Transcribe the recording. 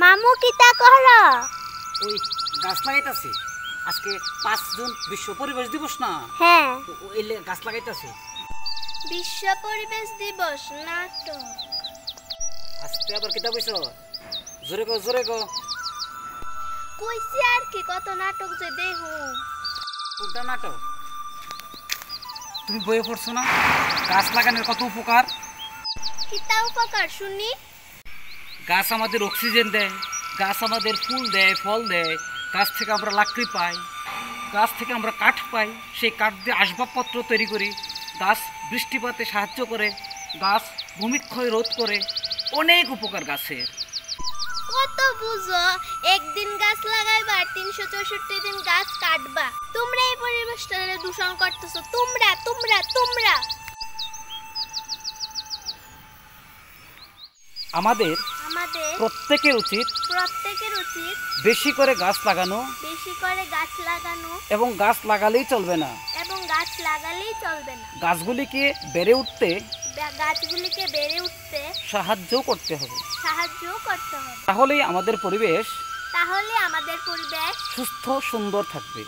মামু কিতা করো? ওই গাছ লাগাইতাছি। আজকে 5 জুন বিশ্ব পরিবেশ দিবস না? হ্যাঁ। ওইলে গাছ লাগাইতাছি। বিশ্ব পরিবেশ দিবস নাটক। আজকে আবার কিতা কইছ? জোরে কো জোরে কো। কইছি আর কি কত নাটক যে দেখু। কোনটা নাটক? তুমি বইয়ে পড়ছো না গাছ লাগানোর কত উপকার? কিতা উপকার শুনি? গাছ আমাদের অক্সিজেন দেয়, গাছ আমাদের ফুল দেয়, ফল দেয়, গাছ থেকে আমরা লাকড়ি পাই, গাছ থেকে আমরা কাঠ পাই, সেই কাঠ দিয়ে আসবাবপত্র তৈরি করি, গাছ বৃষ্টিপাতে সাহায্য করে, গাছ ভূমিক্ষয় রোধ করে, অনেক উপকার গাছের। কত বুঝো, একদিন গাছ লাগাইবা 364 দিন গাছ কাটবা। তোমরা এই পরিবেশটারে দূষণ করতেছো, তোমরা তোমরা তোমরা। আমাদের আমাদের প্রত্যেকের উচিত বেশি করে গাছ লাগানো এবং গাছ লাগালেই চলবে না, গাছগুলিকে বেড়ে উঠতে সাহায্য করতে হবে। তাহলেই আমাদের পরিবেশ সুস্থ সুন্দর থাকবে।